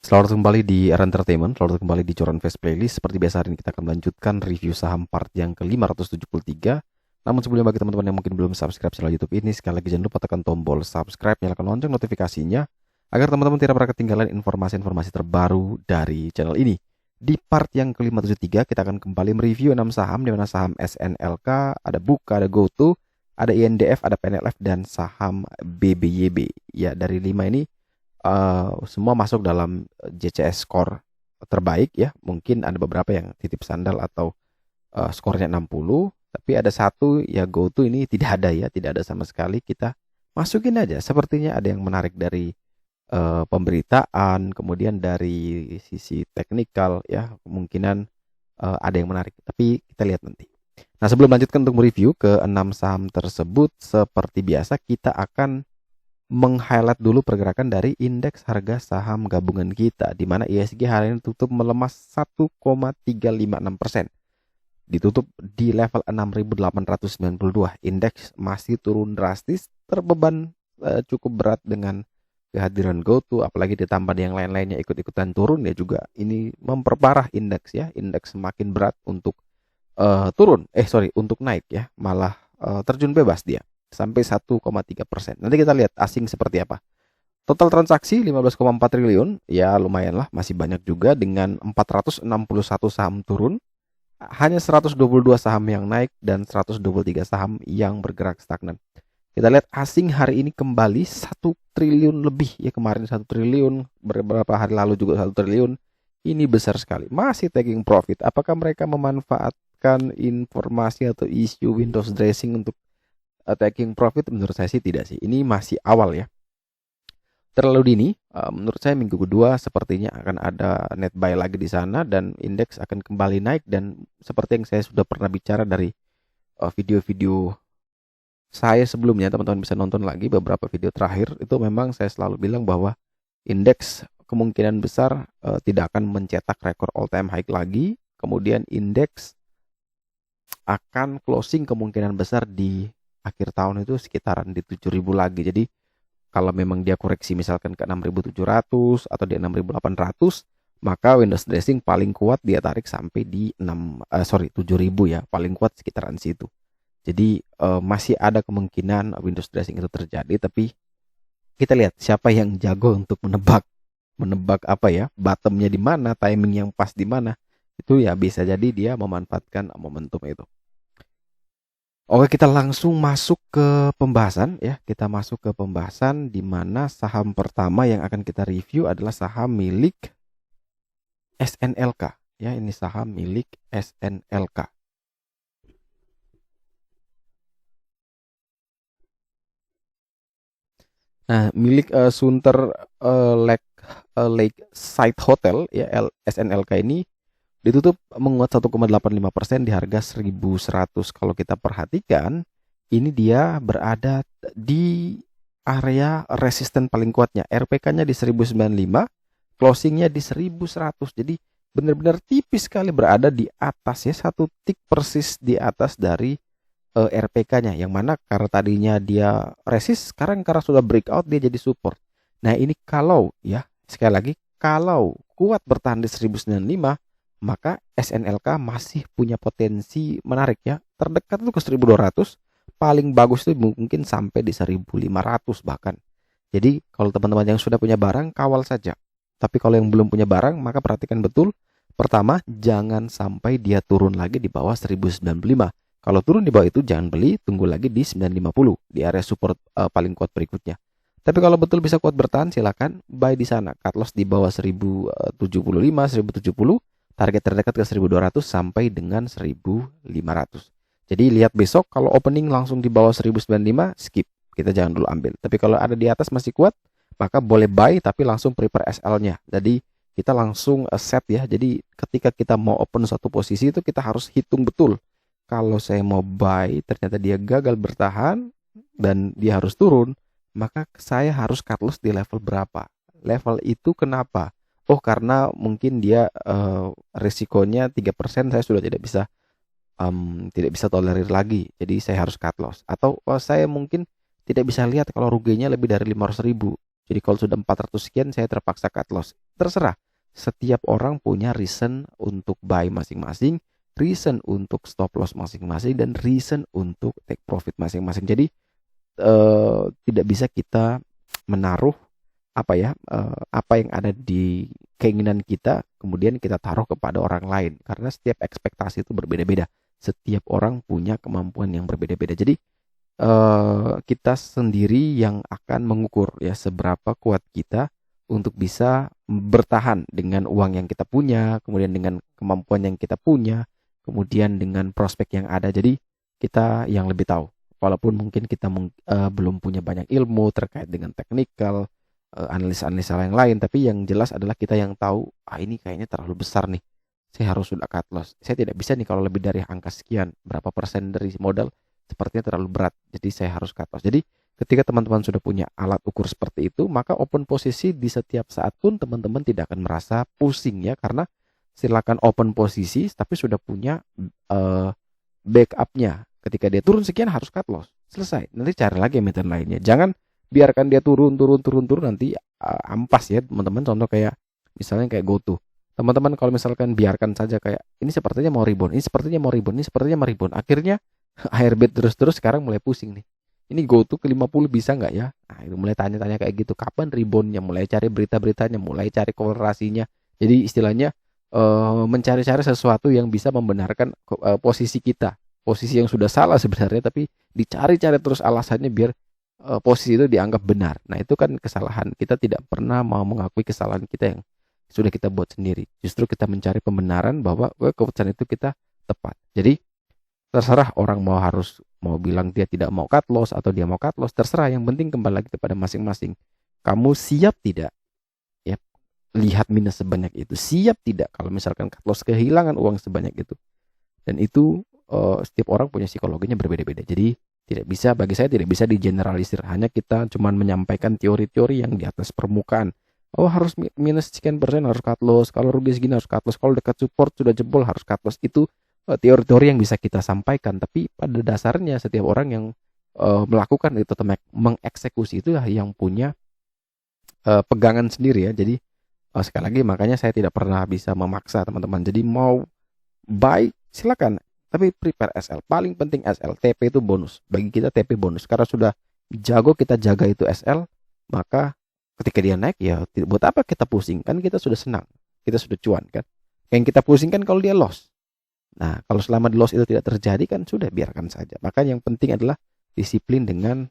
Selamat kembali di Era Entertainment, selamat kembali di Coran Fest Playlist. Seperti biasa hari ini kita akan melanjutkan review saham part yang ke-573. Namun sebelumnya bagi teman-teman yang mungkin belum subscribe channel YouTube ini, sekali lagi jangan lupa tekan tombol subscribe, nyalakan lonceng notifikasinya agar teman-teman tidak pernah ketinggalan informasi-informasi terbaru dari channel ini. Di part yang ke-573 kita akan kembali mereview 6 saham, di mana saham SNLK, ada Buka, ada GoTo, ada INDF, ada PNLF, dan saham BBYB. Ya, dari 5 ini semua masuk dalam JCS score terbaik ya. Mungkin ada beberapa yang titip sandal atau skornya 60, tapi ada satu ya GoTo ini tidak ada ya, tidak ada sama sekali. Kita masukin aja. Sepertinya ada yang menarik dari pemberitaan, kemudian dari sisi teknikal ya, kemungkinan ada yang menarik. Tapi kita lihat nanti. Nah, sebelum lanjutkan untuk mereview ke 6 saham tersebut, seperti biasa kita akan meng-highlight dulu pergerakan dari indeks harga saham gabungan kita, di mana ISG hari ini tutup melemah 1,356%. Ditutup di level 6.892. Indeks masih turun drastis, terbeban cukup berat dengan kehadiran GoTo, apalagi ditambah yang lain-lainnya ikut-ikutan turun ya, juga ini memperparah indeks ya. Indeks semakin berat untuk untuk naik ya, malah terjun bebas dia sampai 1,3%. Nanti kita lihat asing seperti apa. Total transaksi 15,4 triliun, ya lumayan lah, masih banyak juga dengan 461 saham turun, hanya 122 saham yang naik dan 123 saham yang bergerak stagnan. Kita lihat asing hari ini kembali 1 triliun lebih ya, kemarin 1 triliun, beberapa hari lalu juga 1 triliun. Ini besar sekali. Masih taking profit. Apakah mereka memanfaatkan informasi atau isu Windows dressing untuk taking profit? Menurut saya sih tidak sih. Ini masih awal ya. Terlalu dini. Menurut saya minggu kedua sepertinya akan ada net buy lagi di sana dan indeks akan kembali naik, dan seperti yang saya sudah pernah bicara dari video-video saya sebelumnya, teman-teman bisa nonton lagi beberapa video terakhir, itu memang saya selalu bilang bahwa indeks kemungkinan besar tidak akan mencetak rekor all time high lagi. Kemudian indeks akan closing kemungkinan besar di akhir tahun itu sekitaran di 7.000 lagi. Jadi kalau memang dia koreksi misalkan ke 6.700 atau di 6.800, maka Windows dressing paling kuat dia tarik sampai di 7.000 ya, paling kuat sekitaran situ. Jadi masih ada kemungkinan Windows dressing itu terjadi, tapi kita lihat siapa yang jago untuk menebak apa ya, bottomnya di mana, timing yang pas di mana. Itu ya bisa jadi dia memanfaatkan momentum itu. Oke, kita langsung masuk ke pembahasan ya. Kita masuk ke pembahasan di mana saham pertama yang akan kita review adalah saham milik SNLK ya. Ini saham milik SNLK. Nah, milik Sunter Lakeside Hotel ya, SNLK ini ditutup menguat 1,85% di harga 1.100. Kalau kita perhatikan, ini dia berada di area resisten paling kuatnya. RPK-nya di 1.095, closingnya di 1.100. Jadi benar-benar tipis sekali berada di atas ya, satu tick persis di atas dari RPK-nya, yang mana karena tadinya dia resist, sekarang karena sudah breakout dia jadi support. Nah, ini kalau ya, sekali lagi, kalau kuat bertahan di 1.095, maka SNLK masih punya potensi menarik ya. Terdekat itu ke 1.200, paling bagus itu mungkin sampai di 1.500 bahkan. Jadi kalau teman-teman yang sudah punya barang, kawal saja. Tapi kalau yang belum punya barang, maka perhatikan betul. Pertama, jangan sampai dia turun lagi di bawah 1.095. Kalau turun di bawah itu jangan beli, tunggu lagi di 950 di area support paling kuat berikutnya. Tapi kalau betul bisa kuat bertahan, silakan buy di sana. Cut loss di bawah 1075, 1070, target terdekat ke 1200 sampai dengan 1500. Jadi lihat besok kalau opening langsung di bawah 1095, skip. Kita jangan dulu ambil. Tapi kalau ada di atas masih kuat, maka boleh buy tapi langsung prepare SL-nya. Jadi kita langsung set ya. Jadi ketika kita mau open satu posisi itu kita harus hitung betul. Kalau saya mau buy, ternyata dia gagal bertahan dan dia harus turun, maka saya harus cut loss di level berapa? Level itu kenapa? Oh, karena mungkin dia risikonya 3%, saya sudah tidak bisa tolerir lagi. Jadi saya harus cut loss. Atau saya mungkin tidak bisa lihat kalau ruginya lebih dari 500.000. Jadi kalau sudah 400 sekian saya terpaksa cut loss. Terserah. Setiap orang punya reason untuk buy masing-masing, reason untuk stop loss masing-masing, dan reason untuk take profit masing-masing. Jadi tidak bisa kita menaruh apa yang ada di keinginan kita kemudian kita taruh kepada orang lain, karena setiap ekspektasi itu berbeda-beda. Setiap orang punya kemampuan yang berbeda-beda. Jadi kita sendiri yang akan mengukur ya seberapa kuat kita untuk bisa bertahan dengan uang yang kita punya, kemudian dengan kemampuan yang kita punya, kemudian dengan prospek yang ada. Jadi kita yang lebih tahu. Walaupun mungkin kita belum punya banyak ilmu terkait dengan teknikal, analisa-analisa yang lain, tapi yang jelas adalah kita yang tahu, ini kayaknya terlalu besar nih, saya harus sudah cut loss. Saya tidak bisa nih kalau lebih dari angka sekian, berapa persen dari modal, sepertinya terlalu berat, jadi saya harus cut loss. Jadi ketika teman-teman sudah punya alat ukur seperti itu, maka open posisi di setiap saat pun teman-teman tidak akan merasa pusing ya, karena silakan open posisi, tapi sudah punya backupnya. Ketika dia turun sekian harus cut loss, selesai. Nanti cari lagi emiten lainnya. Jangan biarkan dia turun nanti ampas ya teman-teman. Contoh kayak misalnya kayak GoTo. Teman-teman kalau misalkan biarkan saja kayak ini sepertinya mau rebound, ini sepertinya mau rebound, ini sepertinya mau rebound. Akhirnya airbed terus sekarang mulai pusing nih. Ini GoTo ke 50 bisa nggak ya? Nah, itu mulai tanya-tanya kayak gitu. Kapan reboundnya? Mulai cari berita-beritanya, mulai cari korelasinya. Jadi istilahnya mencari-cari sesuatu yang bisa membenarkan posisi kita. Posisi yang sudah salah sebenarnya, tapi dicari-cari terus alasannya biar posisi itu dianggap benar. Nah, itu kan kesalahan. Kita tidak pernah mau mengakui kesalahan kita yang sudah kita buat sendiri. Justru kita mencari pembenaran bahwa keputusan itu kita tepat. Jadi terserah orang mau bilang dia tidak mau cut loss atau dia mau cut loss, terserah. Yang penting kembali lagi kepada masing-masing. Kamu siap tidak? Ya, lihat minus sebanyak itu. Siap tidak kalau misalkan cut loss kehilangan uang sebanyak itu? Dan itu setiap orang punya psikologinya berbeda-beda. Jadi bagi saya tidak bisa digeneralisir. Hanya kita cuman menyampaikan teori-teori yang di atas permukaan. Oh, harus minus sekian persen harus cut loss. Kalau rugi segini harus cut loss. Kalau dekat support sudah jebol harus cut loss. Itu teori-teori yang bisa kita sampaikan. Tapi pada dasarnya setiap orang yang melakukan itu atau mengeksekusi itu yang punya pegangan sendiri ya. Jadi sekali lagi makanya saya tidak pernah bisa memaksa teman-teman. Jadi mau buy silakan. Tapi prepare SL, paling penting SL. TP itu bonus. Bagi kita TP bonus. Karena sudah jago kita jaga itu SL, maka ketika dia naik ya buat apa kita pusing? Kan kita sudah senang. Kita sudah cuan kan. Yang kita pusing kan kalau dia loss. Nah, kalau selama di loss itu tidak terjadi kan sudah biarkan saja. Maka yang penting adalah disiplin dengan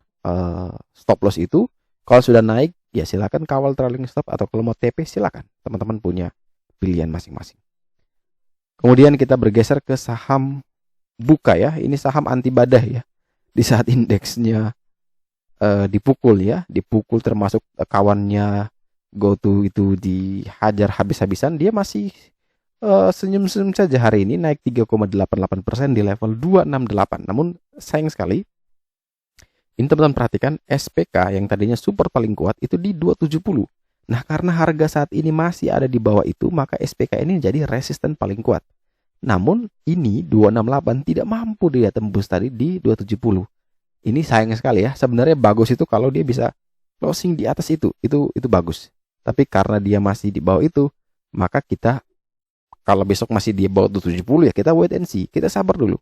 stop loss itu. Kalau sudah naik ya silakan kawal trailing stop, atau kalau mau TP silakan. Teman-teman punya pilihan masing-masing. Kemudian kita bergeser ke saham Buka ya, ini saham anti badai ya. Di saat indeksnya dipukul termasuk kawannya GoTo itu dihajar habis-habisan, dia masih senyum-senyum saja hari ini, naik 3,88% di level 268. Namun sayang sekali, ini teman-teman perhatikan SPK yang tadinya super paling kuat itu di 270. Nah, karena harga saat ini masih ada di bawah itu, maka SPK ini jadi resisten paling kuat. Namun ini 268 tidak mampu dia tembus tadi di 270. Ini sayang sekali ya. Sebenarnya bagus itu kalau dia bisa closing di atas itu bagus. Tapi karena dia masih di bawah itu, maka kita kalau besok masih di bawah 270 ya kita wait and see, kita sabar dulu.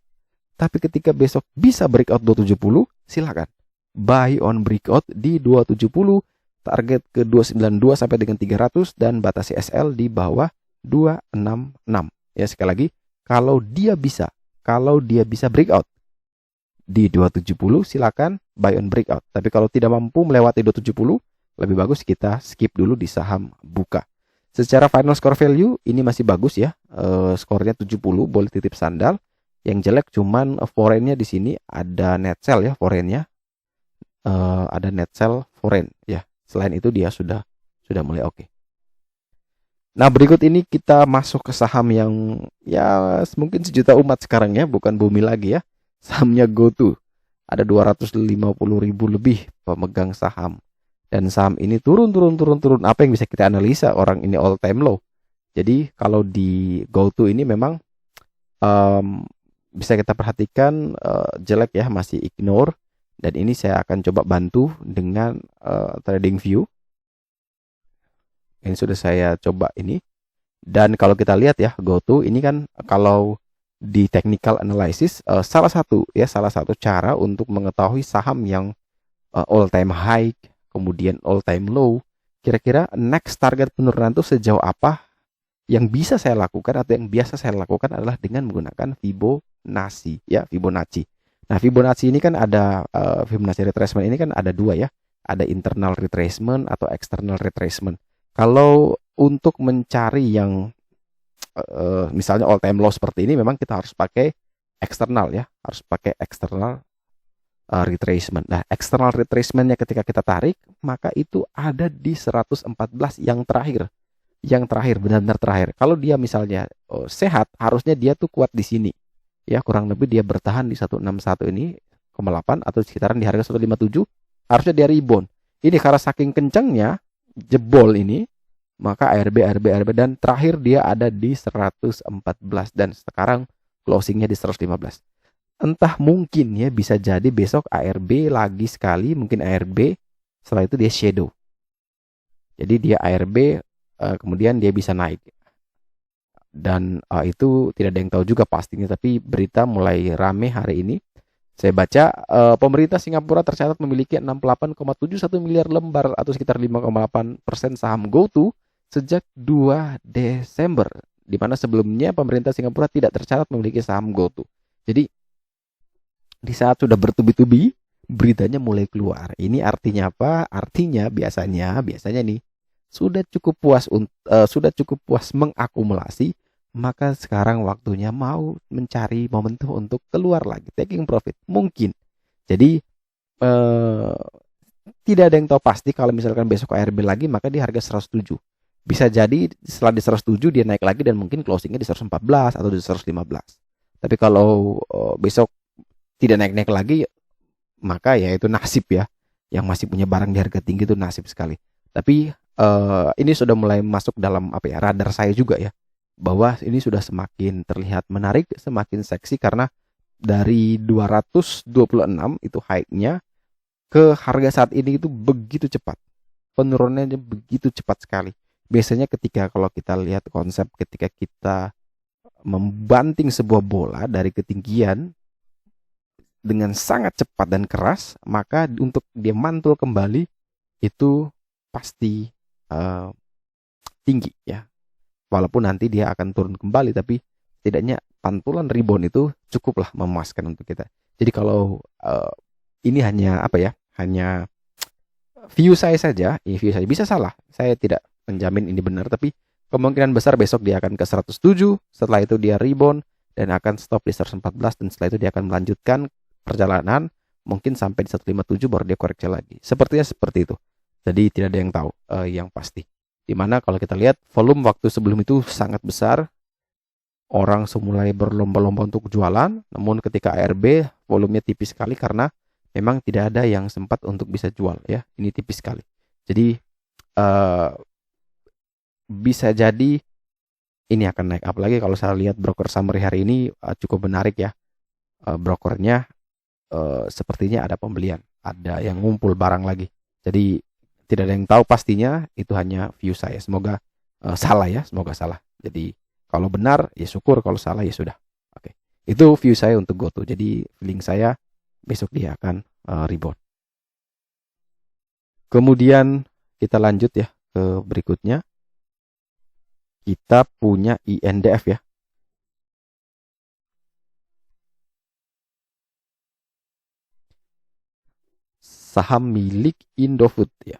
Tapi ketika besok bisa breakout 270, silakan buy on breakout di 270, target ke 292 sampai dengan 300 dan batasi SL di bawah 266. Ya, sekali lagi, kalau dia bisa breakout di 270 silakan buy on breakout. Tapi kalau tidak mampu melewati 270, lebih bagus kita skip dulu di saham Buka. Secara final score value ini masih bagus ya. Skornya 70, boleh titip sandal. Yang jelek cuman foreign-nya di sini ada net sell ya, foreign-nya. Ada net sell foreign ya. Selain itu dia sudah mulai oke. Nah, berikut ini kita masuk ke saham yang ya mungkin sejuta umat sekarang ya, bukan bumi lagi ya. Sahamnya GoTo. Ada 250.000 lebih pemegang saham. Dan saham ini turun. Apa yang bisa kita analisa? Orang ini all time low. Jadi kalau di GoTo ini memang bisa kita perhatikan jelek ya, masih ignore. Dan ini saya akan coba bantu dengan trading view. Ini sudah saya coba ini. Dan kalau kita lihat ya, GoTo ini kan kalau di technical analysis salah satu cara untuk mengetahui saham yang all time high, kemudian all time low. Kira-kira next target penurunan itu sejauh apa? Yang bisa saya lakukan atau yang biasa saya lakukan adalah dengan menggunakan Fibonacci, ya Fibonacci. Nah, Fibonacci ini kan ada Fibonacci retracement ini kan ada dua ya, ada internal retracement atau external retracement. Kalau untuk mencari yang misalnya all time low seperti ini, memang kita harus pakai eksternal ya, harus pakai external retracement. Nah, external retracementnya ketika kita tarik, maka itu ada di 114 yang terakhir. Yang terakhir, benar-benar terakhir. Kalau dia misalnya sehat, harusnya dia tuh kuat di sini. Ya, kurang lebih dia bertahan di 161 ini, 8 atau sekitaran di harga 157, harusnya dia rebound. Ini karena saking kencangnya jebol ini, maka ARB dan terakhir dia ada di 114 dan sekarang closingnya di 115. Entah mungkin ya bisa jadi besok ARB lagi sekali, mungkin ARB setelah itu dia shadow. Jadi dia ARB kemudian dia bisa naik. Dan itu tidak ada yang tahu juga pastinya, tapi berita mulai rame hari ini. Saya baca pemerintah Singapura tercatat memiliki 68,71 miliar lembar atau sekitar 5,8% saham GoTo sejak 2 Desember, di mana sebelumnya pemerintah Singapura tidak tercatat memiliki saham GoTo. Jadi di saat sudah bertubi-tubi beritanya mulai keluar. Ini artinya apa? Artinya biasanya nih sudah cukup puas mengakumulasi, maka sekarang waktunya mau mencari momentum untuk keluar lagi, taking profit mungkin. Jadi tidak ada yang tahu pasti kalau misalkan besok ARB lagi, maka di harga 107. Bisa jadi setelah di 107 dia naik lagi dan mungkin closingnya di 114 atau di 115. Tapi kalau besok tidak naik-naik lagi, maka ya itu nasib ya. Yang masih punya barang di harga tinggi itu nasib sekali. Tapi ini sudah mulai masuk dalam radar saya juga ya, bahwa ini sudah semakin terlihat menarik, semakin seksi karena dari 226 itu high-nya ke harga saat ini itu begitu cepat. Penurunannya begitu cepat sekali. Biasanya kalau kita lihat konsep ketika kita membanting sebuah bola dari ketinggian dengan sangat cepat dan keras, maka untuk dia mantul kembali itu pasti tinggi ya. Walaupun nanti dia akan turun kembali, tapi setidaknya pantulan rebound itu cukuplah memuaskan untuk kita. Jadi kalau ini hanya hanya view saya saja, view saya bisa salah. Saya tidak menjamin ini benar, tapi kemungkinan besar besok dia akan ke 107, setelah itu dia rebound dan akan stop di 114, dan setelah itu dia akan melanjutkan perjalanan mungkin sampai di 157 baru dia koreksi lagi. Sepertinya seperti itu. Jadi tidak ada yang tahu yang pasti. Dimana kalau kita lihat volume waktu sebelum itu sangat besar, orang semulai berlomba-lomba untuk jualan, namun ketika ARB volumenya tipis sekali karena memang tidak ada yang sempat untuk bisa jual ya. Ini tipis sekali. Jadi bisa jadi ini akan naik. Apalagi kalau saya lihat broker summary hari ini cukup menarik ya. Brokernya sepertinya ada pembelian, ada yang ngumpul barang lagi. Jadi tidak ada yang tahu pastinya, itu hanya view saya. Semoga salah ya, semoga salah. Jadi kalau benar ya syukur, kalau salah ya sudah. Oke. Itu view saya untuk GoTo. Jadi feeling saya besok dia akan rebound. Kemudian kita lanjut ya ke berikutnya. Kita punya INDF ya. Saham milik Indofood ya.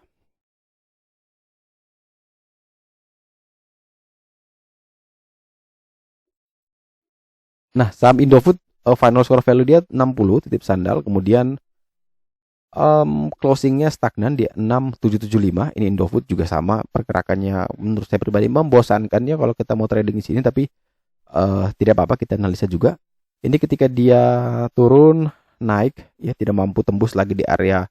Nah, saham Indofood final score value dia 60 titip sandal, kemudian closingnya stagnan di 6775. Ini Indofood juga sama, pergerakannya menurut saya pribadi membosankan ya kalau kita mau trading di sini, tapi tidak apa-apa, kita analisa juga. Ini ketika dia turun naik ya, tidak mampu tembus lagi di area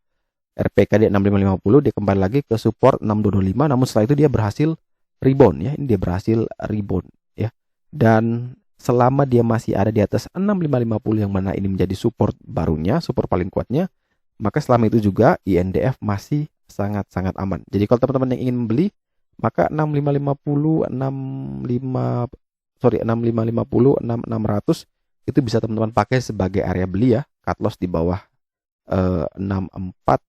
RPK di 6550, dia kembali lagi ke support 6225, namun setelah itu dia berhasil rebound ya. Ini dia berhasil rebound ya. Dan selama dia masih ada di atas 6550 yang mana ini menjadi support barunya, support paling kuatnya, maka selama itu juga INDF masih sangat-sangat aman. Jadi kalau teman-teman yang ingin membeli, maka 6550, 6550, 6600 itu bisa teman-teman pakai sebagai area beli ya. Cut loss di bawah 64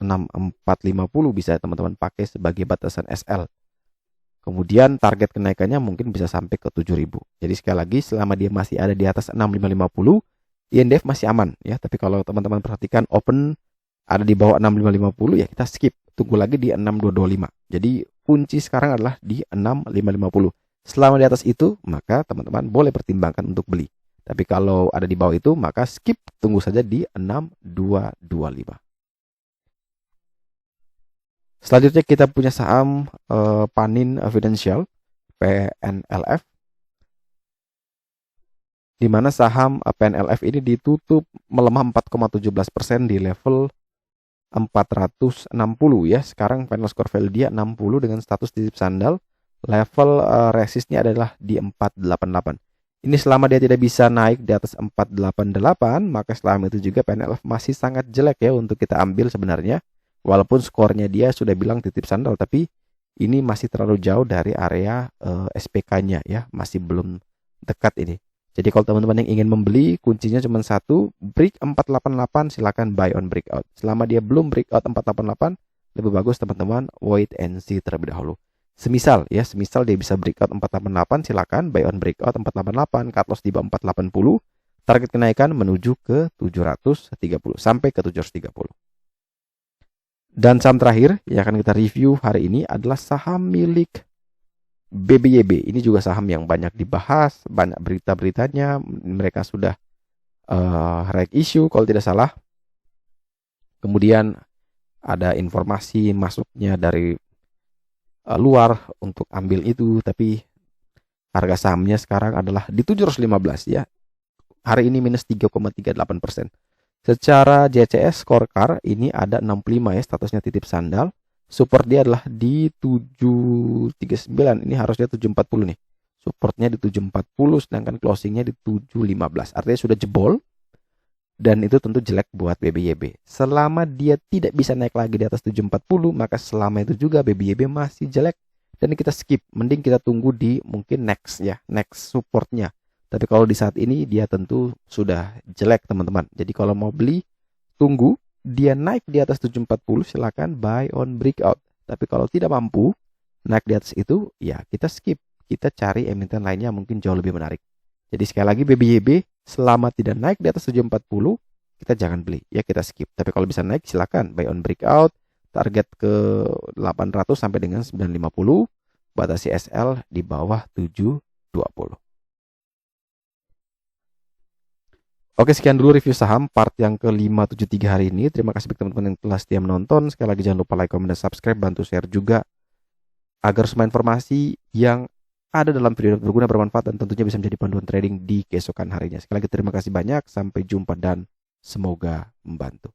6450 bisa teman-teman pakai sebagai batasan SL. Kemudian target kenaikannya mungkin bisa sampai ke 7000. Jadi sekali lagi selama dia masih ada di atas 6550, INDF masih aman ya. Tapi kalau teman-teman perhatikan open ada di bawah 6550 ya kita skip. Tunggu lagi di 6225. Jadi kunci sekarang adalah di 6550. Selama di atas itu maka teman-teman boleh pertimbangkan untuk beli. Tapi kalau ada di bawah itu maka skip, tunggu saja di 6225. Selanjutnya kita punya saham Panin Financial PNLF, di mana saham PNLF ini ditutup melemah 4,17% di level 460 ya. Sekarang final score value dia 60 dengan status titip sandal. Level resistnya adalah di 488. Ini selama dia tidak bisa naik di atas 488, maka selama itu juga PNLF masih sangat jelek ya untuk kita ambil sebenarnya. Walaupun skornya dia sudah bilang titip sandal, tapi ini masih terlalu jauh dari area SPK-nya ya, masih belum dekat ini. Jadi kalau teman-teman yang ingin membeli, kuncinya cuma satu, break 488 silakan buy on breakout. Selama dia belum breakout 488, lebih bagus teman-teman wait and see terlebih dahulu. Semisal dia bisa breakout 488, silakan buy on breakout 488, cut loss di bawah 480, target kenaikan menuju ke 730 sampai ke 730. Dan saham terakhir yang akan kita review hari ini adalah saham milik BBYB. Ini juga saham yang banyak dibahas, banyak berita-beritanya. Mereka sudah right issue kalau tidak salah. Kemudian ada informasi masuknya dari luar untuk ambil itu, tapi harga sahamnya sekarang adalah di 715 ya. Hari ini minus 3,38%. Secara JCS scorecard ini ada 65 ya, statusnya titip sandal. Support dia adalah di 739. Ini harusnya 740 nih. Supportnya di 740 sedangkan closingnya di 715. Artinya sudah jebol. Dan itu tentu jelek buat BBYB. Selama dia tidak bisa naik lagi di atas 740, maka selama itu juga BBYB masih jelek. Dan kita skip. Mending kita tunggu di mungkin next ya, next supportnya. Tapi kalau di saat ini dia tentu sudah jelek teman-teman. Jadi kalau mau beli, tunggu dia naik di atas 740 silakan buy on breakout. Tapi kalau tidak mampu naik di atas itu, ya kita skip. Kita cari emiten lainnya mungkin jauh lebih menarik. Jadi sekali lagi BBYB selama tidak naik di atas 740, kita jangan beli. Ya kita skip. Tapi kalau bisa naik silakan buy on breakout. Target ke 800 sampai dengan 950. Batasi SL di bawah 720. Oke, sekian dulu review saham part yang ke-573 hari ini. Terima kasih bagi teman-teman yang telah setia menonton. Sekali lagi jangan lupa like, comment, dan subscribe. Bantu share juga agar semua informasi yang ada dalam video berguna, bermanfaat, dan tentunya bisa menjadi panduan trading di keesokan harinya. Sekali lagi terima kasih banyak. Sampai jumpa dan semoga membantu.